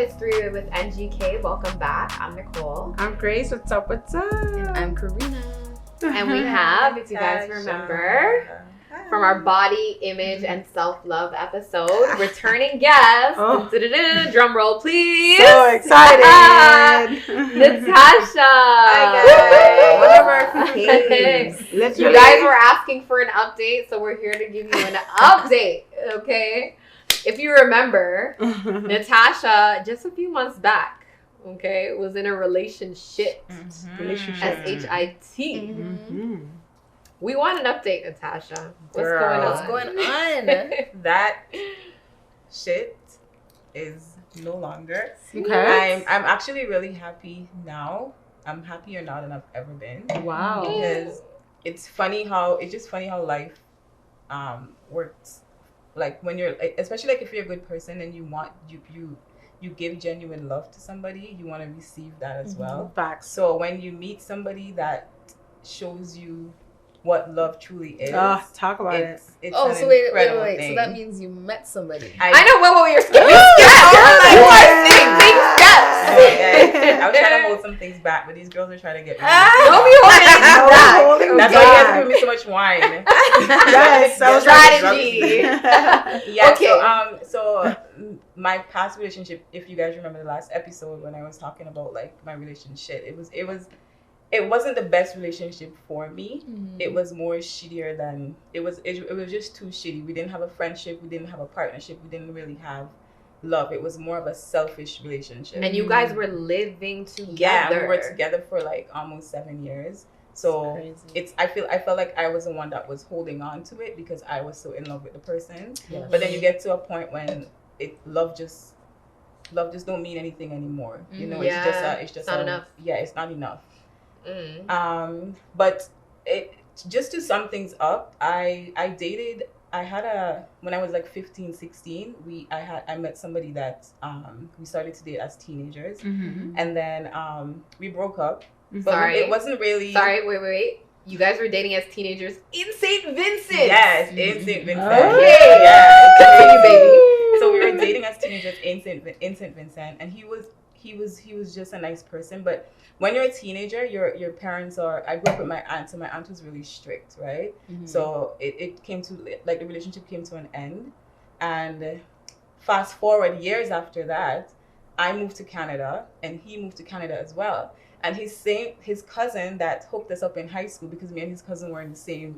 It's 3 with NGK. Welcome back. I'm Nicole. I'm Grace. What's up? And I'm Karina. And we have, if you guys remember, from our body, image, and self-love episode, returning guest. Oh. Drum roll, please. So excited. Natasha. Hi, guys. One of our faves. You guys were asking for an update, so we're here to give you an update, okay? If you remember, Natasha, just a few months back, okay, was in a relationship. Relationship. S-H-I-T. Mm-hmm. We want an update, Natasha. What's What's going on? going on? That shit is no longer. Okay. I'm actually really happy now. I'm happier now than I've ever been. Wow. Because it's just funny how life works. Like when you're, especially like if you're a good person and you give genuine love to somebody, you want to receive that as well. Facts. So when you meet somebody that shows you what love truly is, Talk about it. it's Oh, an so wait. incredible So thing. that means you met somebody. I know. Wait, you're skipping Oh, steps. You are yeah. skipping steps. I was trying to hold some things back, but these girls are trying to get me. Don't be holding anything No back. holding That's back. why you guys give me so much wine. Yes, so Strategy. Yeah. Okay. So my past relationship, if you guys remember the last episode when I was talking about like my relationship, it wasn't the best relationship for me. Mm-hmm. It was more shittier than it was just too shitty. We didn't have a friendship, we didn't have a partnership, we didn't really have love. It was more of a selfish relationship. And you guys were living together. Yeah, we were together for like almost 7 years. So Crazy. I felt like I was the one that was holding on to it because I was so in love with the person. Yes. But then you get to a point when love just don't mean anything anymore. You know, Yeah, it's just not enough. Yeah, it's not enough. Mm. But just to sum things up, when I was like 15, 16, I met somebody that we started to date as teenagers, and then we broke up. But Sorry. it wasn't really. Sorry, wait. You guys were dating as teenagers in St. Vincent. Yes, in St. Vincent. Okay. Yeah. Continue, baby. So we were dating as teenagers in St. Vincent, and he was just a nice person. But when you're a teenager, your parents are. I grew up with my aunt, so my aunt was really strict, right? Mm-hmm. So it came to like the relationship came to an end, and fast forward years after that, I moved to Canada, and he moved to Canada as well. And his cousin that hooked us up in high school, because me and his cousin were in the same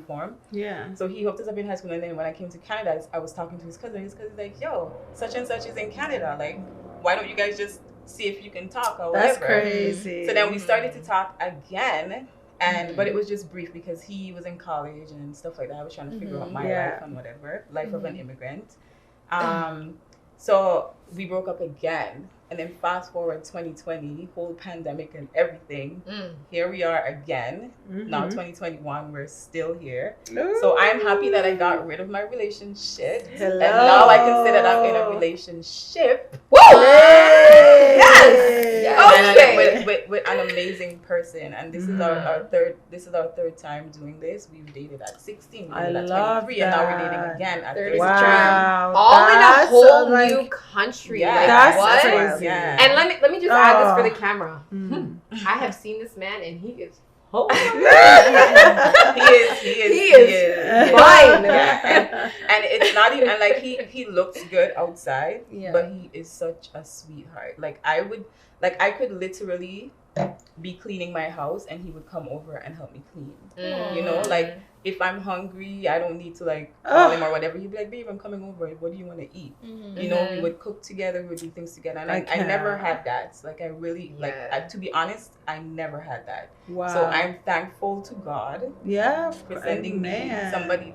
form. Yeah. So he hooked us up in high school, and then when I came to Canada, I was talking to his cousin. His cousin's like, "Yo, such and such is in Canada. Like, why don't you guys just see if you can talk or That's whatever?" crazy. So then we started to talk again, but it was just brief because he was in college and stuff like that. I was trying to figure out my life and whatever, life of an immigrant. So we broke up again. And then fast forward 2020, whole pandemic and everything. Here we are again. Now 2021, we're still here. So I'm happy that I got rid of my relationship. Hello. And now I can say that I'm in a relationship. Woo! Yes. Okay. And with an amazing person. And this is our third time doing this. We've dated at 16, we dated at 23, and now we're dating again at 33. Wow. All in a That's whole like- new country. Yeah. Like, That's what? crazy. Yeah. And let me just add this for the camera. I have seen this man, and he is holy. He is fine. Yeah. And it's not even like he looks good outside, Yeah. but he is such a sweetheart. I could literally be cleaning my house and he would come over and help me clean. You know, like if I'm hungry, I don't need to like call him or whatever. He'd be like, "Babe, I'm coming over. What do you want to eat?" You know, we would cook together, we would do things together. And I never had that. Like I really to be honest, I never had that. Wow. So I'm thankful to God for sending me somebody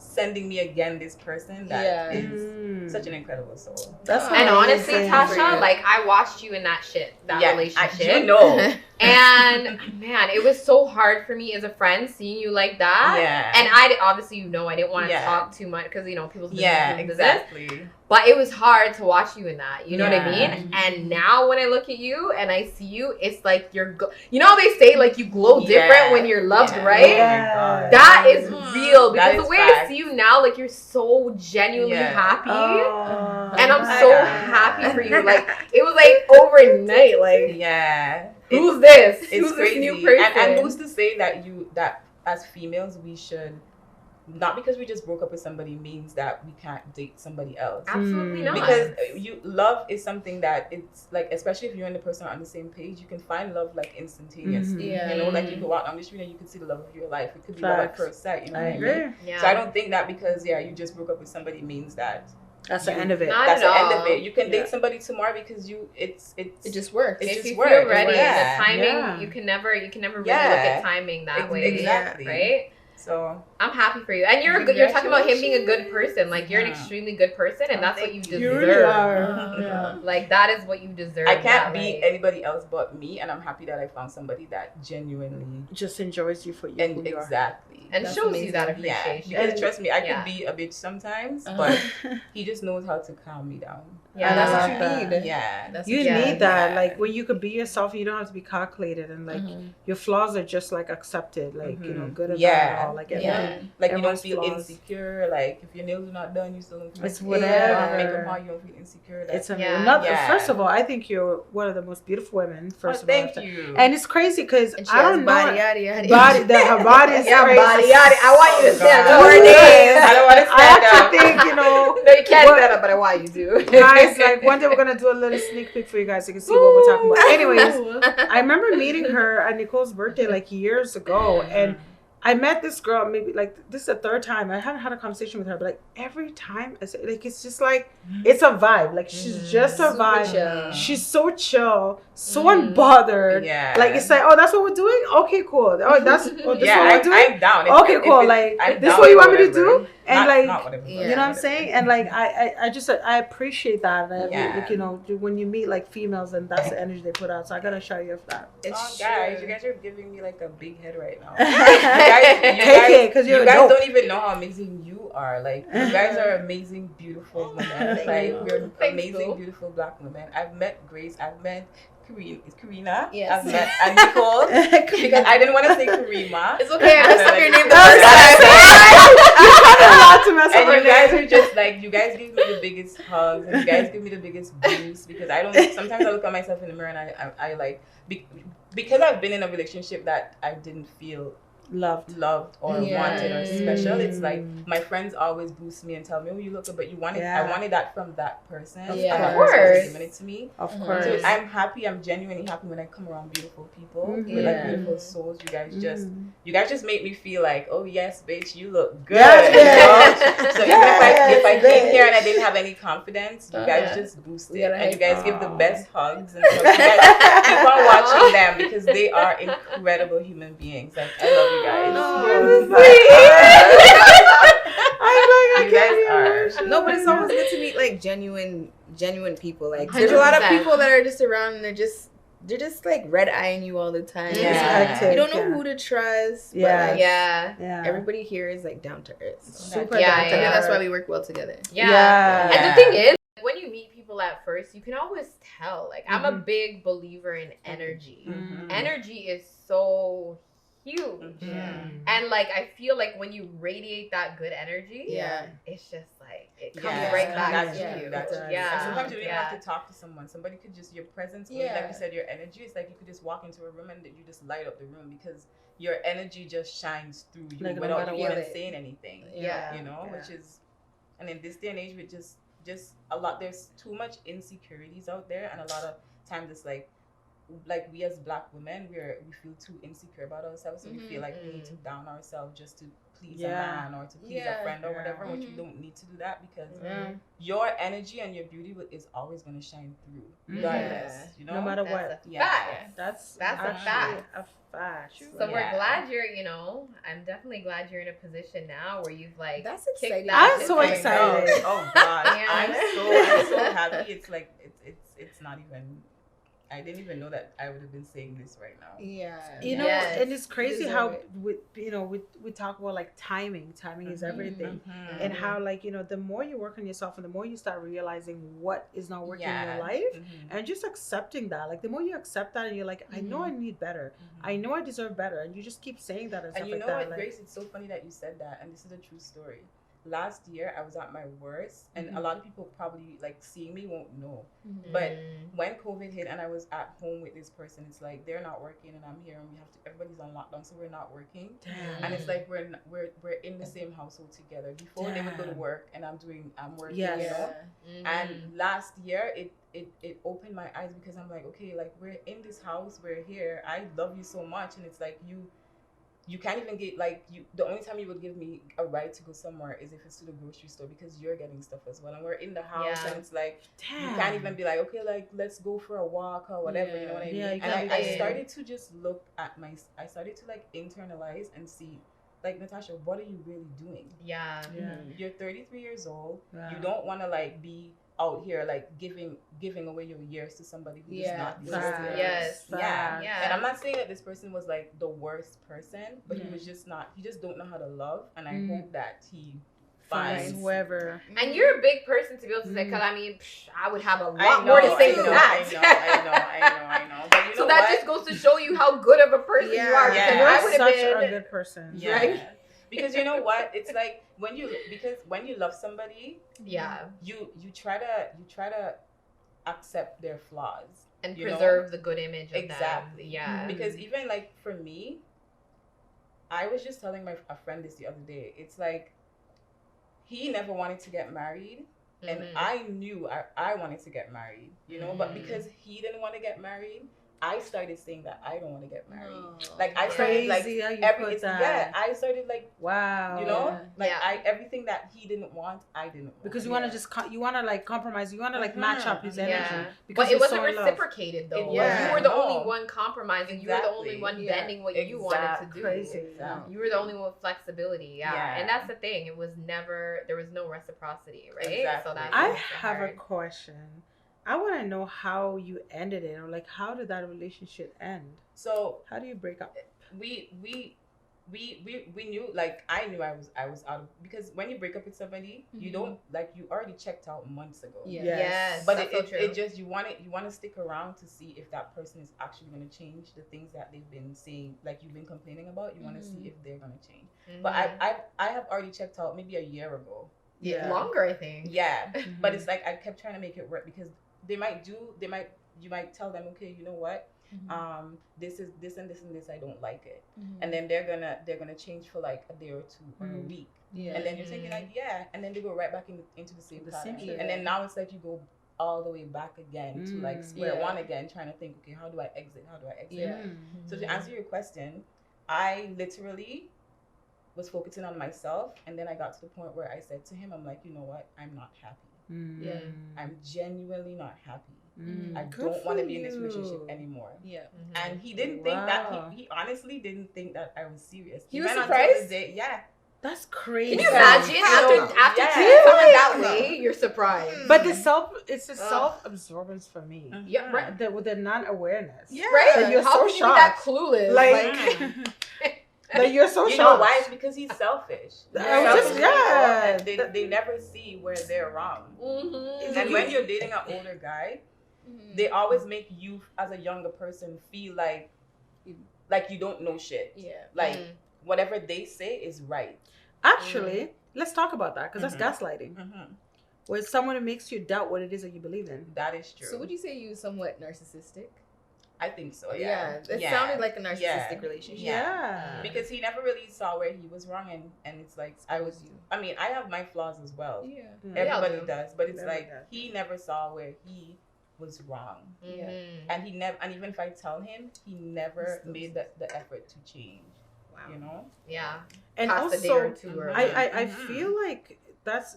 sending me again this person that is such an incredible soul. That's And honestly, amazing. Tasha, like I watched you in that relationship. You know. And man, it was so hard for me as a friend seeing you like that. Yeah. And obviously, I didn't want to talk too much because people's business. Yeah, is business. exactly. But it was hard to watch you in that. You know what I Yeah. mean? And now when I look at you and I see you, it's like you know how they say like you glow different when you're loved, right? Yeah. That is real because That the is way I facts. see you now, like you're so genuinely happy. Oh, And I'm my so God. happy for you. Like, it was like overnight. Like, Yeah. who's this? It's Who's crazy. this new person? And who's to say that as females we should, not because we just broke up with somebody means that we can't date somebody else. Absolutely not. Because love is something that it's like, especially if you and the person are on the same page, you can find love like instantaneously. Yeah. You know, like you go out on the street and you can see the love of your life. It could be love at Facts. first sight. You know I what I agree. mean? Yeah. So I don't think that because you just broke up with somebody means that That's the end of it. Not that's at the end all. of it. You can Yeah. date somebody tomorrow because it just works. It If just you works. feel ready, Yeah. the timing, Yeah. you can never really look Yeah. at timing that way. Exactly. Right? So I'm happy for you. And you're talking about him being a good person. Like, you're an extremely good person, and that's what you deserve. You really are. Yeah. Like, that is what you deserve. I can't that, be like- anybody else but me, and I'm happy that I found somebody that genuinely Just enjoys you for you. and who you are. exactly. and That's shows amazing. you that Yeah, appreciation. because trust me, I Yeah. could be a bitch sometimes, Uh-huh. but he just knows how to calm me down. Yeah, that's I what love you that. need. Yeah, That's You what need that, Yeah. like when you could be yourself, you don't have to be calculated, and like your flaws are just like accepted, like you know, good and Yeah. bad, all like Yeah. everything. like you don't Everyone's feel flaws. insecure. Like if your nails are not done, you still don't feel It's insecure. whatever. Makeup on, you don't feel insecure. It's Yeah. amazing. Yeah. First of all, I think you're one of the most beautiful women. First of all, thank you. and it's crazy because And she I has don't know. body, yada, yada. Her body is Yeah, crazy. body, yada. I want you to stand God. up. Her nails. I don't want to I stand up. actually think, you know, No, you can't What- stand up, but I want you to. guys, like one day we're gonna do a little sneak peek for you guys so you can see what we're talking about. Anyways, I remember meeting her at Nicole's birthday like years ago, and I met this girl maybe like this is the third time. I haven't had a conversation with her, but like every time I say, like it's just like it's a vibe. Like she's just a Super vibe. chill. She's so chill, so unbothered. Yeah. Like it's like, oh, that's what we're doing. Okay, cool. Oh, this is what we're doing. I'm down. Okay, cool. Like I'm this is down what you with want me to whatever. do, and Not- like not whatever, Yeah. you know what I'm saying? And like I just I appreciate that. And Yeah. like, you know, when you meet like females, and that's the energy they put out. So I gotta shout you off that. Oh, guys, you guys are giving me like a big head right now. Take it, 'cause you're you guys dope. don't even know how amazing you are. Like you guys are amazing, beautiful women. Like you're Thanks, amazing, boo. beautiful black women. I've met Grace. I've met Karina. Yes. I've met Nicole because I didn't want to say Karima. It's okay, I messed up your name the That's first time. You kind of allowed to mess up And her you guys name. are just like, you guys give me the biggest hugs and you guys give me the biggest boost because I don't, sometimes I look at myself in the mirror and I like, because I've been in a relationship that I didn't feel Loved. or Yeah. wanted or special. It's like my friends always boost me and tell me, oh, you look good, but you wanted, Yeah. I wanted that from that person. Yeah. And that Of person was course. giving it to me. Of Mhm. course. So I'm happy, I'm genuinely happy when I come around beautiful people with like Yeah. beautiful souls. You guys just, Mhm. you guys just make me feel like, oh yes, bitch, you look good. Yes, you know? bitch. So Yes, even if I bitch. came here and I didn't have any confidence, you guys Uh-huh. just boost We it. gotta And you hype guys give the up. best hugs. And so you guys keep on watching them because they are incredible human beings. Like, I love you guys. Oh, You guys are. No, but it's always good to meet like genuine people. Like there's a lot of 100%. people that are just around and they're just like red eyeing you all the time. Yeah. It's Hectic, like, you don't know yeah. who to trust. Yeah. But like, Yeah. Yeah. everybody here is like down to earth. So. Super Yeah, down to yeah. And earth. that's why we work well together. Yeah. Yeah. And the thing is, when you meet people at first, you can always tell. Like, I'm a Mhm. big believer in energy. Mhm. Energy is so huge. Mhm. And like, I feel like when you radiate that good energy, Yeah. it's just like, it comes Yeah, right back that's to yeah, you. That's it does. Yeah. And sometimes you don't even Yeah. have to talk to someone. Somebody could just, your presence, Yeah. like you said, your energy. It's like you could just walk into a room and you just light up the room because your energy just shines through you Like, no without matter you what. even saying anything. Yeah. You know, Yeah. which is, and in this day and age, with just a lot, there's too much insecurities out there, and a lot of times it's like we as black women, we feel too insecure about ourselves, so we feel like we need to down ourselves just to please a Yeah. man or to please Yeah. a friend or Yeah. whatever, which we Mhm. don't need to do that because Yeah. your energy and your beauty is always going to shine through regardless. Yeah. You know, No matter That's what. a Yeah. fact. That's a actually fact. a fact. So Yeah. we're glad I'm definitely glad you're in a position now where you've like That's kicked exciting. that I'm so shit excited. down. Oh God, Yeah. I'm so happy. It's like it's not even. I didn't even know that I would have been saying this right now. Yeah. You know, Yes. and it's crazy deserve how it. we talk about like timing is everything, Mhm. and how like the more you work on yourself and the more you start realizing what is not working in Yeah. your life, Mhm. and just accepting that, like the more you accept that and you're like, I know I need better, I know I deserve better, and you just keep saying that and stuff And you like know that. what, Like, Grace? It's so funny that you said that, and this is a true story. last year I was at my worst, and a lot of people probably like seeing me won't know. Mm-hmm. But when COVID hit and I was at home with this person, it's like they're not working and I'm here, and everybody's on lockdown, so we're not working. Damn. And it's like we're in the same household together. Before they would go to work and I'm working, Yes. you know. And last year it opened my eyes, because I'm like, okay, like we're in this house, we're here, I love you so much, and it's like you can't even get, like, the only time you would give me a ride to go somewhere is if it's to the grocery store, because you're getting stuff as well, and we're in the house, and it's like, you can't even be like, okay, like, let's go for a walk or whatever, you know what I mean? And I started to just look at I started to like internalize and see, like, Natasha, what are you really doing? Yeah. You're 33 years old. Wow. You don't want to like be out here like giving away your years to somebody who does not deserve it. Yes. Yeah. Yeah. And I'm not saying that this person was like the worst person, but he just don't know how to love, and I hope that he finds whoever. And you're a big person to be able to say, because I mean, I would have a lot I know, more to say than I know. But you so know that what? just goes to show you how good of a person you are. Yeah. Because You're I would have such been a good person. Yeah. Right? Because you know what? It's like when you love somebody, you try to accept their flaws and you preserve know? the good image of Exactly. them. Yeah. Because even like for me, I was just telling a friend this the other day. It's like he never wanted to get married, and I knew I wanted to get married, you know, but because he didn't want to get married, I started saying that I don't want to get married. Like I started like I started like, wow, you know, like everything that he didn't want, I didn't want. Because you want to just you want to like compromise, you want to like match up his energy. Because but it wasn't reciprocated though. You were the only one compromising. You were the only one bending what you wanted to do. Crazy. You were the only one with flexibility. And that's the thing. It was never, there was no reciprocity, right? Exactly. So that's I have a question. I want to know how you ended it, or like how did that relationship end? So how do you break up? We knew, like I knew I was out of, because when you break up with somebody, you don't like, you already checked out months ago. Yes. But it just you want to stick around to see if that person is actually going to change the things that they've been saying, like you've been complaining about. You want to see if they're going to change. But I have already checked out maybe a year ago. Longer, I think. But it's like I kept trying to make it work, because you might tell them, okay, you know what, this is this and this and this, I don't like it, and then they're gonna change for like a day or two or a week, and then you're thinking like, and then they go right back into the same pattern, and then now it's like you go all the way back again to like square one again, trying to think, okay, how do I exit? So to answer your question, I literally was focusing on myself, and then I got to the point where I said to him, I'm like, you know what, I'm not happy. I'm genuinely not happy. I don't want to be in this relationship anymore. And he didn't think that, he honestly didn't think that I was serious. He was surprised? That's crazy. Can you imagine after treating someone that way, you're surprised? But it's the self-absorbance for me. Yeah, right. With the non-awareness. Right. That you're How so can you shocked. be that clueless? Like you're so shocked. You know why? It's because he's selfish. And they never see where they're wrong. And when you're dating an older guy, they always make you as a younger person feel like you don't know shit. Like whatever they say is right. Actually, let's talk about that, because that's gaslighting. Where someone makes you doubt what it is that you believe in. That is true. So would you say you somewhat narcissistic? I think so, It sounded like a narcissistic relationship. Because he never really saw where he was wrong, and it's like I have my flaws as well. Everybody does, but it's like he never saw where he was wrong. And he never, and even if I tell him, he never made the effort to change. Wow. You know? And past also, a day or two I feel like that's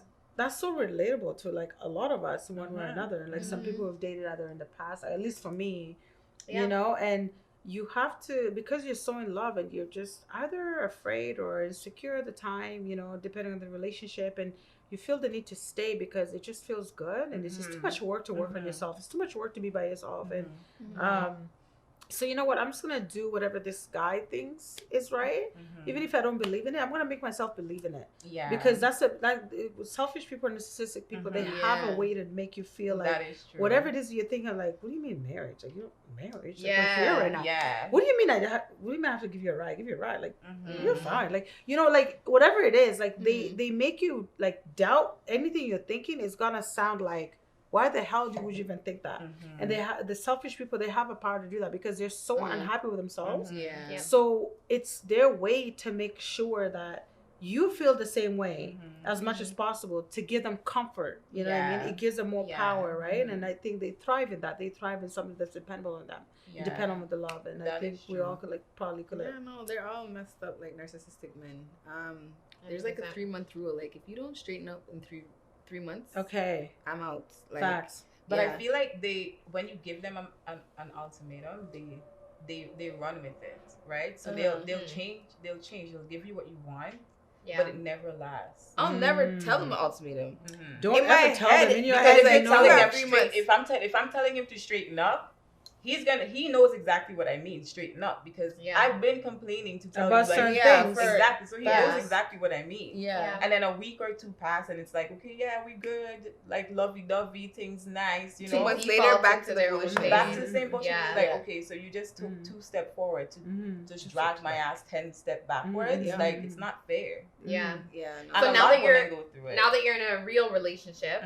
so relatable to like a lot of us, one way or another. Like some people have dated either in the past, at least for me, you know, and you have to, because you're so in love and you're just either afraid or insecure at the time, you know, depending on the relationship, and you feel the need to stay because it just feels good, and it's just too much work to work on yourself. It's too much work to be by yourself, and So you know what? I'm just gonna do whatever this guy thinks is right, even if I don't believe in it. I'm gonna make myself believe in it. Yeah. Because selfish people and narcissistic people, they have a way to make you feel like that is true. whatever it is you're thinking. Like, what do you mean marriage? Like, you don't marriage? Like, Yeah. we're here right now. Yeah. What do you mean? What do you mean I have to give you a ride? Give you a ride? Like, you're fine. Like, you know, like whatever it is, like they make you like doubt anything you're thinking is gonna sound like. Why the hell would you even think that? And the selfish people, they have a power to do that because they're so unhappy with themselves. Yeah. So it's their way to make sure that you feel the same way as much as possible to give them comfort. You know what I mean? It gives them more power, right? And I think they thrive in that. They thrive in something that's dependable on them, dependent on the love. And I think we all could probably could. Yeah, no, they're all messed up like narcissistic men. There's like a 3-month rule. Like if you don't straighten up in 3 months, okay, I'm out. Like, facts. But I feel like when you give them an ultimatum, they run with it, right? So they'll change. They'll give you what you want, but it never lasts. I'll never tell them an ultimatum. Don't in ever my tell head, them in your because head. if They you're know telling that. them If I'm telling him to straighten up, he knows exactly what I mean, straighten up, because I've been complaining to tell about you certain like things. exactly. So he knows exactly what I mean. Yeah. And then a week or 2 pass, and it's like, okay, yeah, we good, like lovey-dovey, things nice, you know. 2 months later, back to their bullshit. Back to the same bullshit. Yeah. Like, okay, so you just took 2 steps forward to just drag my ass 10 steps backwards. Like, it's not fair. Yeah. Yeah. No. So And a now lot that of you're women go through it. in a real relationship,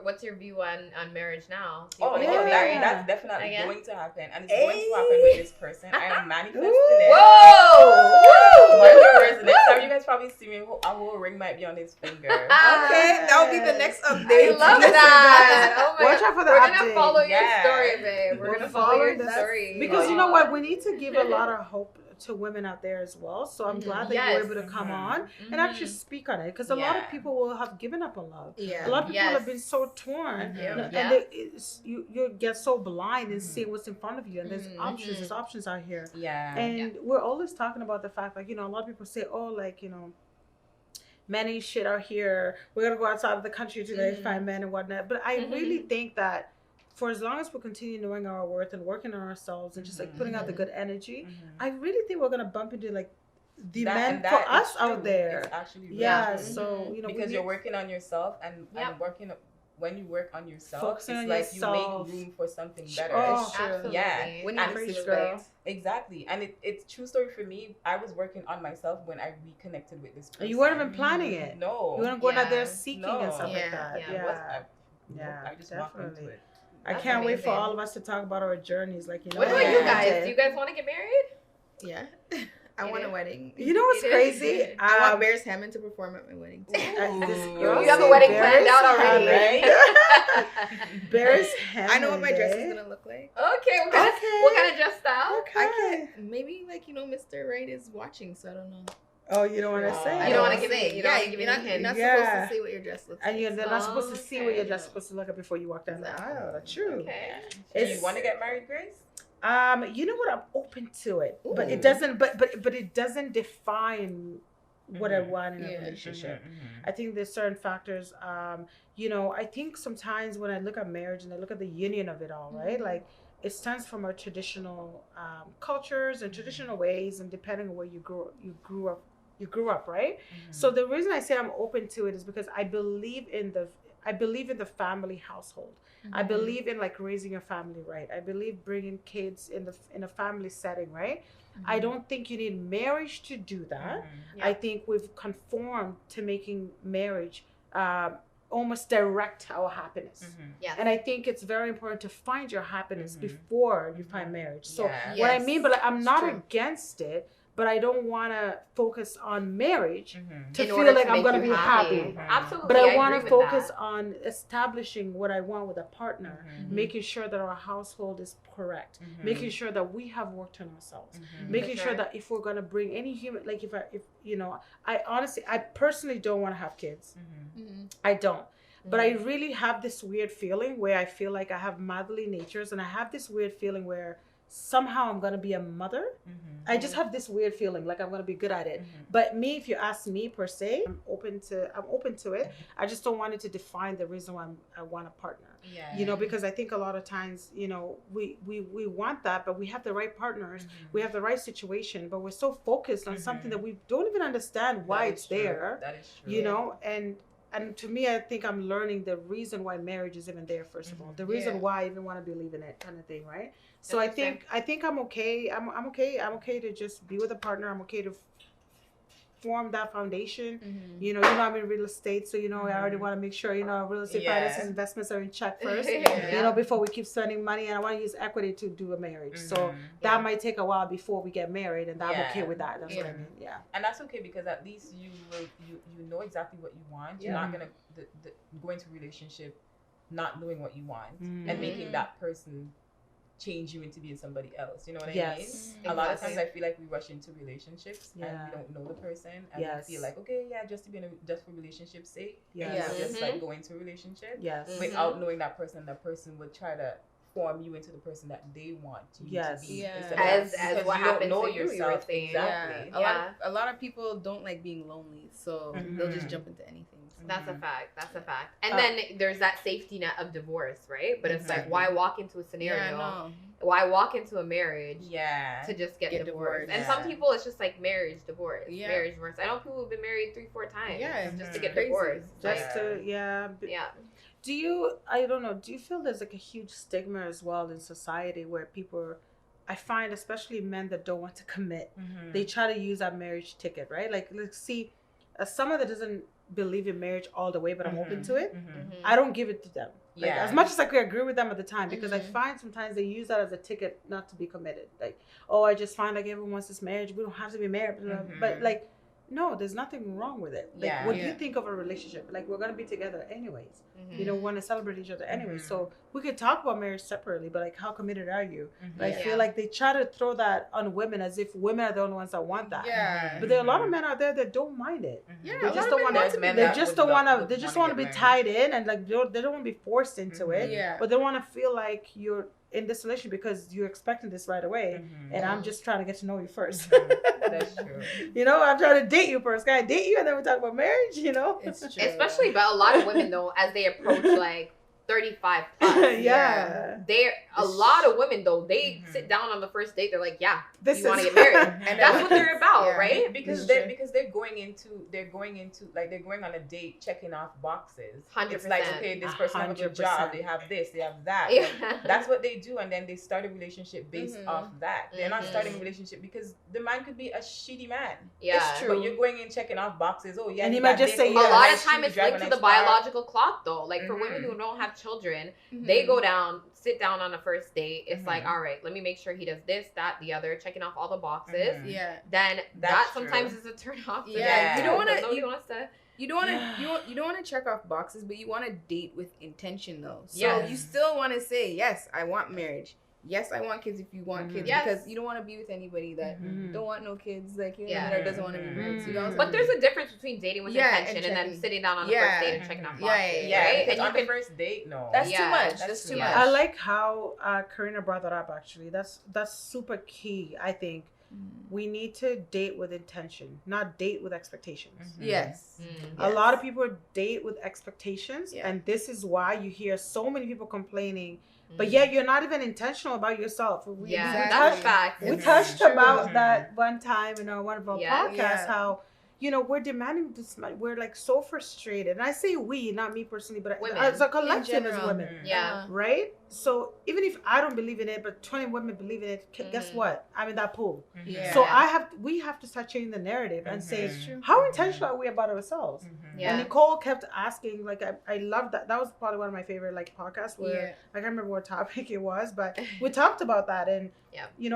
what's your view on marriage now? Do you want to get married? That's definitely again? going to happen, and it's going to happen with this person. I am manifesting it. Whoa! Mark your words. The next time you guys probably see me, a whole ring might be on his finger. Okay, that'll be the next update. I love that. Oh my Watch out for the We're update. gonna follow your Yeah. story, babe. We're gonna follow your story. Because you know what? We need to give a lot of hope to women out there as well. So I'm glad that you were able to come on and actually speak on it. Because a lot of people will have given up on love. Yeah. A lot of people have been so torn. And you get so blind in seeing what's in front of you. And there's options. There's options out here. Yeah. And we're always talking about the fact, like, you know, a lot of people say, oh, like, you know, men ain't shit out here. We're going to go outside of the country today, find men and whatnot. But I really think that for as long as we continue knowing our worth and working on ourselves and just like putting out the good energy, I really think we're going to bump into like the men for us out there. It's actually so, you know, because you're working on yourself and working when you work on yourself, focusing it's on like yourself. you make room for something better. Oh, absolutely. Yeah. When And you it's respect. Exactly. And it's true story for me. I was working on myself when I reconnected with this person. And you weren't even planning it. No. You weren't going out there seeking and stuff like that. I just walked into it. I can't wait for all of us to talk about our journeys. Like, you know, What about you guys? Do you guys want to get married? Yeah. I want a wedding. You know what's crazy? I want Bears Hammond to perform at my wedding. You have a wedding planned out already, right? Bears Hammond. I know what my dress is gonna look like. Okay, what kind of dress style? I can't. Maybe like, you know, Mr. Right is watching, so I don't know. Oh, you don't want to say. You don't want to give me. You don't want to give me You're any not hints. supposed to say what your dress looks like. And you're not supposed to see what your dress is supposed to look like before you walk down the aisle. That's true. Okay. Do you want to get married, Grace? You know what? I'm open to it, but it doesn't. But it doesn't define what I want in a relationship. I think there's certain factors. You know, I think sometimes when I look at marriage and I look at the union of it all, right? Like, it stems from our traditional cultures and traditional ways, and depending on where you grew up, right? So the reason I say I'm open to it is because I believe in the family household. I believe in like raising a family, right? I believe bringing kids in a family setting, right? I don't think you need marriage to do that. I think we've conformed to making marriage almost direct our happiness. And I think it's very important to find your happiness before you find marriage. So what I mean, but I'm not against it, but I don't want to focus on marriage to feel like I'm going to be happy. Absolutely. But I want to focus on establishing what I want with a partner, making sure that our household is correct, making sure that we have worked on ourselves, making sure that if we're going to bring any human, like if you know, I personally don't want to have kids. I don't. But I really have this weird feeling where I feel like I have motherly natures, and I have this weird feeling where somehow I'm gonna be a mother. I just have this weird feeling like I'm gonna be good at it. But me, if you ask me per se, I'm open to it. I just don't want it to define the reason why I want a partner. Yeah. You know, because I think a lot of times, you know, we want that, but we have the right partners, we have the right situation, but we're so focused on something that we don't even understand why it's there. That is true. You know, and to me, I think I'm learning the reason why marriage is even there. First of all, the reason why I even want to believe in it, kind of thing, right? So I think I'm okay. I'm okay. I'm okay to just be with a partner. I'm okay to form that foundation. You know, I'm in real estate, so I already want to make sure real estate finances, investments are in check first. You know, before we keep spending money, and I want to use equity to do a marriage. So that might take a while before we get married, and I'm okay with that. That's what I mean. Yeah, and that's okay because at least you know exactly what you want. You're not gonna go into a relationship not knowing what you want and making that person change you into being somebody else. You know what I mean? Exactly. A lot of times I feel like we rush into relationships and we don't know the person and we feel like, okay, just to be just for relationship's sake. Just like go into a relationship. Without knowing that person would try to form you into the person that they want you to be. As what happened to you, yourself. you were saying. Exactly. A lot of people don't like being lonely, so they'll just jump into anything. That's a fact. And then there's that safety net of divorce, right? But it's like, why walk into a scenario? Why walk into a marriage to just get divorced? And some people, it's just like marriage, divorce, marriage, divorce. I know people who've been married 3-4 times just to get divorced. Do you, I don't know, do you feel there's like a huge stigma as well in society where people, I find especially men that don't want to commit, they try to use that marriage ticket, right? Like, let's see, as someone that doesn't believe in marriage all the way, but I'm open to it, I don't give it to them. Like, as much as I could agree with them at the time, because I find sometimes they use that as a ticket not to be committed. Like, oh, I just find like everyone wants this marriage, we don't have to be married, but like, no, there's nothing wrong with it. Like, what do you think of a relationship? Like, we're gonna be together anyways. We want to celebrate each other anyway. So we could talk about marriage separately, but like, how committed are you? I feel like they try to throw that on women as if women are the only ones that want that. But there are a lot of men out there that don't mind it. They just don't want to. They just don't want to. They just want to be tied in, and like they don't want to be forced into it. But they want to feel like you're in this relationship because you're expecting this right away, and I'm just trying to get to know you first. That's true. I'm trying to date you first. Can I date you and then we talk about marriage? It's true. Especially about a lot of women though, as they approach like 35 plus. A lot of women though, they sit down on the first date, they're like, you want to get married. And that's what they're about, right? Because they're going on a date checking off boxes. 100%. It's like, okay, this person has a good job, they have this, they have that. That's what they do, and then they start a relationship based off that. They're not starting a relationship because the man could be a shitty man. It's true. But you're going in checking off boxes. Oh yeah, and he might just say a lot of time it's linked to the biological clock though. Like for women who don't have children, they sit down on a first date. It's like, all right, let me make sure he does this, that, the other, checking off all the boxes. Then that sometimes is a turn off. You don't want to. You don't want to check off boxes, but you want to date with intention though. So you still want to say, yes, I want marriage. Yes, I want kids if you want kids, because you don't want to be with anybody that don't want no kids, like that doesn't want to be married. So but there's a difference between dating with intention and then sitting down on the first date and checking off boxes. Right? And on the first date, no, that's too much. That's too much. I like how Karina brought that up. Actually, that's super key. I think we need to date with intention, not date with expectations. Yes. A lot of people date with expectations, and this is why you hear so many people complaining. But yet you're not even intentional about yourself. We touched about that one time in one of our podcasts, how we're demanding this much. We're like so frustrated. And I say we, not me personally, but women. As a collective as women. Right? So even if I don't believe in it, but 20 women believe in it, guess what? I'm in that pool. So we have to start changing the narrative and say, how intentional are we about ourselves? And Nicole kept asking, like, I love that. That was probably one of my favorite podcasts where I can't remember what topic it was, but we talked about that. And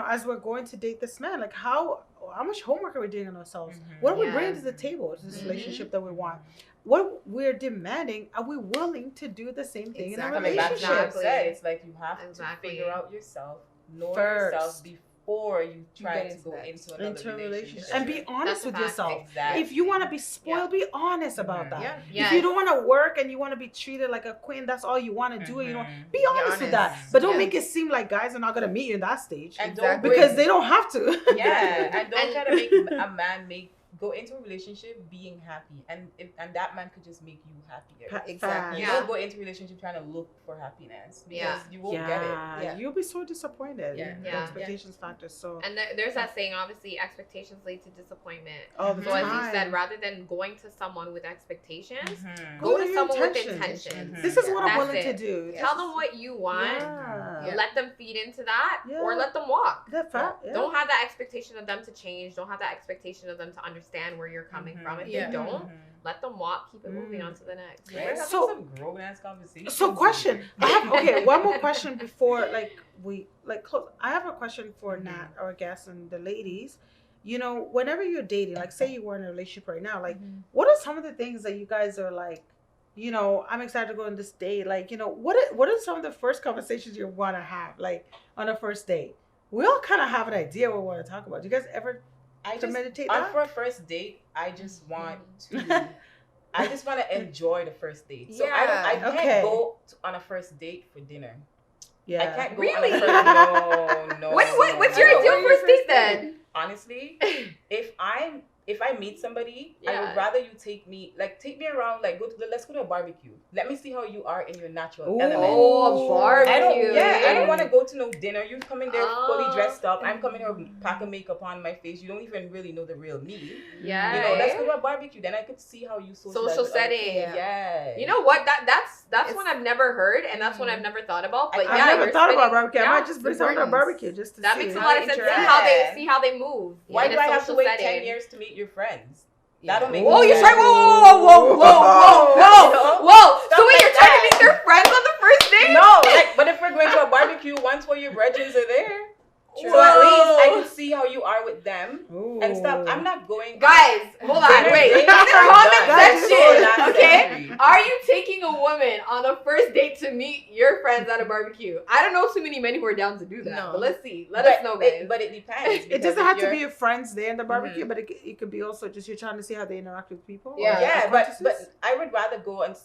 as we're going to date this man, like how much homework are we doing on ourselves? What are we bringing to the table, to this relationship that we want? What we're demanding, are we willing to do the same thing in a relationship? It's like you have to figure out yourself, know yourself before you try to go into another relationship. And be honest with yourself. Exactly. If you want to be spoiled, be honest about that. Yeah. Yes. If you don't want to work and you want to be treated like a queen, that's all you want to do. You know, be honest with that. But don't make it seem like guys are not going to meet you in that stage. And because they don't have to. Yeah. And don't try to make a man go into a relationship being happy, and that man could just make you happier. Exactly. You don't go into a relationship trying to look for happiness because you won't get it. Yeah, you'll be so disappointed. Yeah. Expectations factor. So and there's that saying, obviously, expectations lead to disappointment. All the so time. as you said, rather than going to someone with expectations, go to to someone with intentions. intentions. This is what I'm That's willing to it. do. Tell them what you want. Yeah. Let them feed into that, Yeah. or let them walk. That fact. Yeah. Don't have that expectation of them to change. Don't have that expectation of them to understand where you're coming from. If they don't, let them walk. Keep it moving on to the next. Right? So some grown ass conversations. So question. I have one more question before we close. I have a question for Nat, our guests, and the ladies. You know, whenever you're dating, like say you were in a relationship right now, like what are some of the things that you guys are like, you know, I'm excited to go on this date. Like, you know, what are some of the first conversations you want to have, like on a first date? We all kind of have an idea what we want to talk about. Do you guys ever meditate that? For a first date, I just want to enjoy the first date. So I can't go on a first date for dinner. Yeah. I can't go Really? on a first No. What's your ideal first date then? Honestly, if I meet somebody, I would rather you take me around, like let's go to a barbecue. Let me see how you are in your natural element. Oh, a barbecue. I don't want to go to no dinner. You come in there fully dressed up. I'm coming here with a pack of makeup on my face. You don't even really know the real me. Yeah. You know, let's go to a barbecue. Then I could see how you social setting. Yeah. You know what? That's one I've never heard, and that's one I've never thought about. But I've never thought about barbecue. I might just bring someone to a barbecue just to see. That makes a lot of sense. See how they move. Why do I have to wait 10 years to meet your friends? That don't make sense. You try. Whoa. So wait, you're trying to meet their friends on the first date? No, but if we're going to a barbecue, once where your brethren are there. True. So at least I can see how you are with them and stuff. I'm not going. Guys, hold on, wait. In the comment section, okay? Are you taking a woman on a first date to meet your friends at a barbecue? I don't know too many men who are down to do that, but let's see. Let us know, guys. But it depends. It doesn't have to be your friends there in the barbecue, but it could be also just you're trying to see how they interact with people. Yeah, but I would rather go and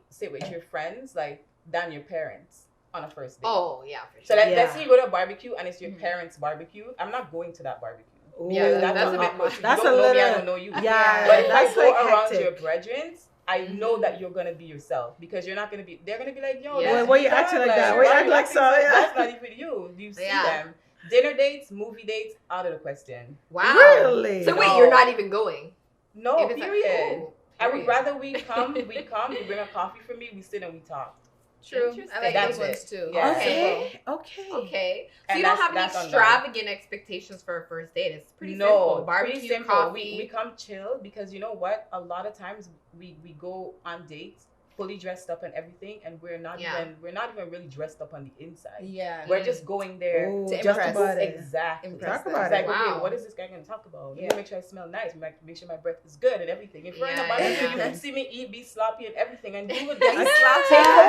sit with your friends than your parents. On a first date. Oh, yeah, for So sure. let's say you go to a barbecue and it's your parents' barbecue. I'm not going to that barbecue. Yeah, that's a bit much. That's you don't a know little. me, I don't know you. Yeah, but if that's I go like around hectic. your brethren, I know that you're gonna be yourself because you're not gonna be. They're gonna be like, yo, why you acting like that? Why you acting like so? Yeah. That's not even you. You see them. Dinner dates, movie dates, out of the question. Wow. Really? So wait, you're not even going? No, period. I would rather we come, you bring a coffee for me, we sit and we talk. True. I like those ones too. Yeah. Okay. So you don't have any extravagant expectations for a first date. It's pretty simple. Barbecue, pretty simple. coffee. We come chill because you know what? A lot of times we go on dates fully dressed up and everything, and we're not even really dressed up on the inside. Yeah. We're just going there to just impress. about it. Exactly. Talk about it. it. Okay, what is this guy gonna talk about? Yeah. Make sure I smell nice. Make sure my breath is good and everything. If we're in a barbecue, you can see me eat, be sloppy and everything, and you would take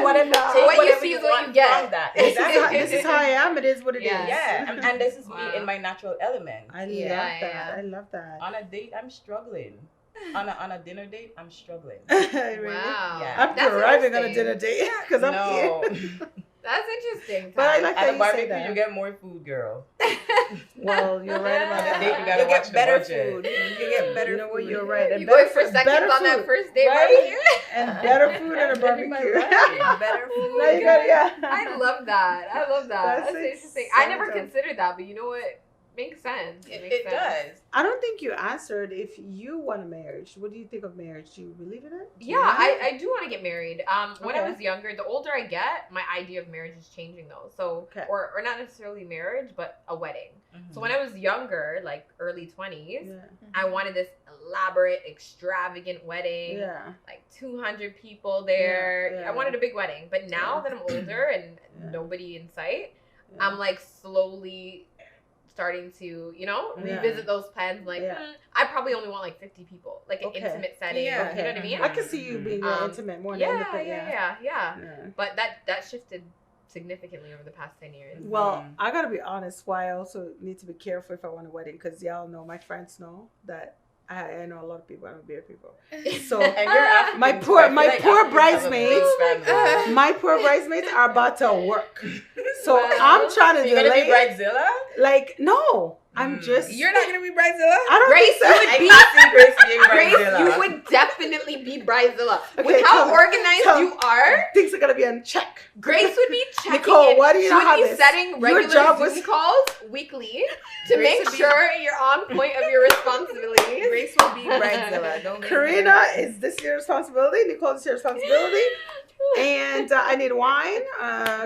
whatever you see is what you get. From that. Exactly. This is how I am. It is what it is. Yeah, and this is me in my natural element. I love that. I love that. On a date, I'm struggling. On a dinner date, I'm struggling. Really? Wow. Yeah. I'm driving on a dinner date because I'm here. That's interesting. But I like at that a barbecue, you say that. you get more food, girl. Well, you're right about that. Date, you gotta watch better the budget. food. You get better. You know what? food. You're right. And You going for seconds on that first date barbecue? And better food at a barbecue. Better food. No, you got I love that. That's interesting. I never so considered that, but you know what? Makes sense. It does. I don't think you answered if you want a marriage. What do you think of marriage? Do you believe in it? Yeah, I do want to get married. When I was younger, the older I get, my idea of marriage is changing though. So, or not necessarily marriage, but a wedding. Mm-hmm. So when I was younger, like early 20s, I wanted this elaborate, extravagant wedding. Yeah. Like 200 people there. I wanted a big wedding. But now that I'm older and nobody in sight, I'm like slowly starting to, revisit those plans. Like, I probably only want like 50 people, like an intimate setting. Yeah. You know what I mean? I can see you being more intimate, more intimate. Yeah. But that shifted significantly over the past 10 years? Well, I gotta be honest. Why I also need to be careful if I want a wedding, because y'all know, my friends know that I know a lot of people. I know beer people. So and you're African, my poor bridesmaids, my poor bridesmaids are about to work. So I'm trying to delay. You're gonna be bridezilla? Like, no. I'm just. You're not gonna be bridezilla? I don't Grace, think so. you would be Grace being bridezilla. You would definitely be bridezilla. Okay, with how organized you are, things are gonna be in check. Grace would be checking. Nicole, why do you she not have would be this? setting regular Zoom calls weekly to Grace make sure you're on point of your responsibilities. Grace will be bridezilla. Don't Karina, is this your responsibility? Nicole, is your responsibility? And I need wine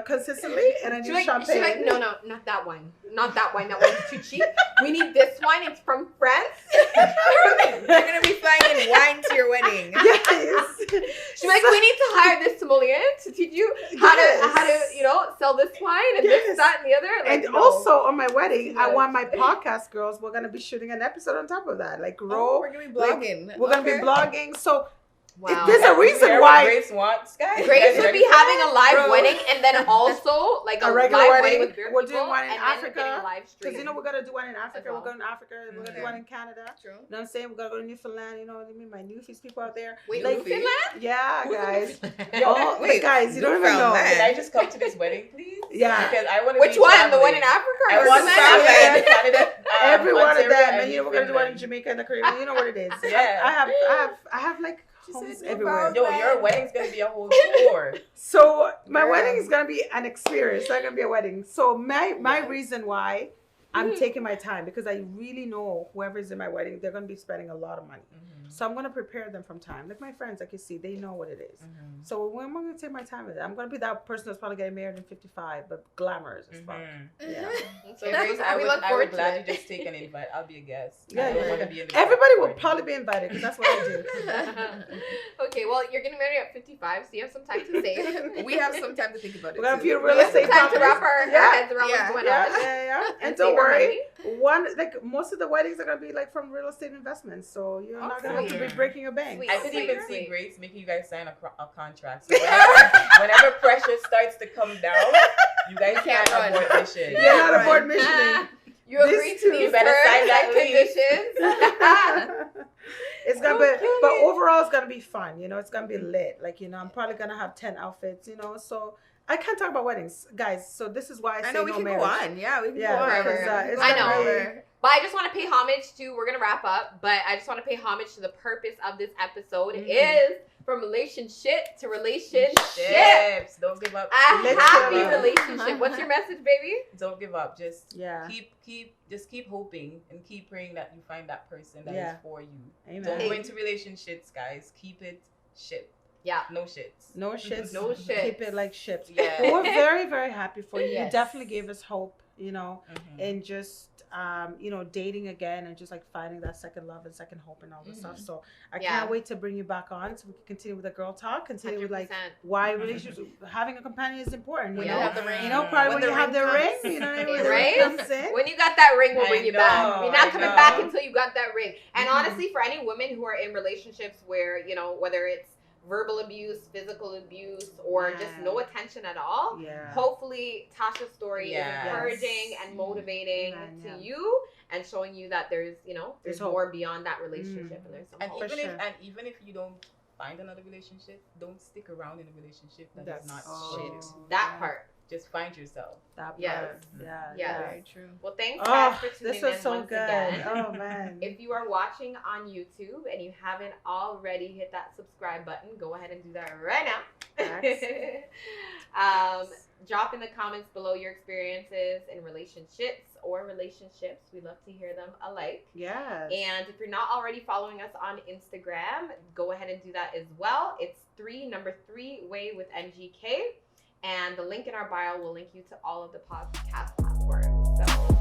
consistently, and I need champagne. She's like, no, not that wine. Not that wine. That wine's too cheap. We need this wine. It's from France. You're gonna be flying in wine to your wedding. Yes. She's like, we need to hire this sommelier to teach you how to sell this wine and this, that, and the other. Like, and also on my wedding, I want my podcast girls. We're gonna be shooting an episode on top of that, like we're gonna be blogging. Like, we're gonna be blogging. So. Wow. There's a reason why Grace wants, guys. Grace would be having a live wedding, and then also like a regular live wedding with beer we're people, doing one in and Africa. Because we're gonna do one in Africa. Well. We're going to Africa. We're gonna do one in Canada. True. You know what I'm saying? We're gonna go to Newfoundland. You know what I mean? My Newfies people out there. Wait, like, Newfoundland? Yeah, guys. Wait, guys, you don't even know. Can I just come to this wedding, please? Yeah. Because I want to. Which one? The one in Africa? I want Canada? Canada. Every one of them, and we're gonna do one in Jamaica and the Caribbean. You know what it is. Yeah. I have like homes everywhere. Yo, your wedding's gonna be a whole tour. So my wedding is gonna be an experience. It's not gonna be a wedding. So my reason why I'm taking my time, because I really know whoever's in my wedding, they're gonna be spending a lot of money. So I'm gonna prepare them from time. Like my friends, like you see, they know what it is. So when I'm gonna take my time with it, I'm gonna be that person that's probably getting married in 55, but glamorous as fuck. Yeah. So Grace, I would gladly just take an invite. I'll be a guest. I don't want to be in the Everybody will probably be invited because that's what I do. Okay, well, you're getting married at 55, so you have some time to save. We have some time to think about it. We're gonna be We real have some estate time to wrap properties. our heads around what's going on. Yeah. And save don't our worry, money. most of the weddings are gonna be like from real estate investments, so you're not gonna have to be breaking your bank. Sweet. I could even see Grace making you guys sign a contract. So whenever pressure starts to come down, you guys can't abort mission. You're not aboard missioning. You agree to these better sign terms that and conditions. It's gonna be, but overall, it's gonna be fun. It's gonna be lit. Like, I'm probably gonna have 10 outfits. So I can't talk about weddings, guys. So this is why I say we no can marriage. go on. Yeah, we can go on. Because, I know. But I just want to pay homage to, we're going to wrap up, but I just want to pay homage to the purpose of this episode is from relationship to relationship. Don't give up. A happy relationship. What's your message, baby? Don't give up. Just keep hoping and keep praying that you find that person that is for you. Amen. Don't go into relationships, guys. Keep it shit. Yeah. No shits. No shits. No shits. Keep it like ships. Yeah. But we're very, very happy for you. Yes. You definitely gave us hope, and just, dating again and just like finding that second love and second hope and all this stuff. So I can't wait to bring you back on so we can continue with the girl talk, continue 100%. with like why relationships, having a companion is important. When you have the ring. Probably when you have the ring, you know what I mean? Right? When you got that ring, we'll bring you back. We're not coming back until you got that ring. And honestly, for any women who are in relationships where, whether it's verbal abuse, physical abuse, or just no attention at all, hopefully Tasha's story is encouraging and motivating to you and showing you that there's more beyond that relationship and there's some hope. Even if you don't find another relationship, don't stick around in a relationship that is not shit. That part. Just find yourself. Yeah, very true. Well, thanks guys for tuning this was in so once good. again. Oh man! If you are watching on YouTube and you haven't already hit that subscribe button, go ahead and do that right now. Drop in the comments below your experiences in relationships. We love to hear them alike. Yes. And if you're not already following us on Instagram, go ahead and do that as well. It's 3 way with NGK. And the link in our bio will link you to all of the podcast platforms. So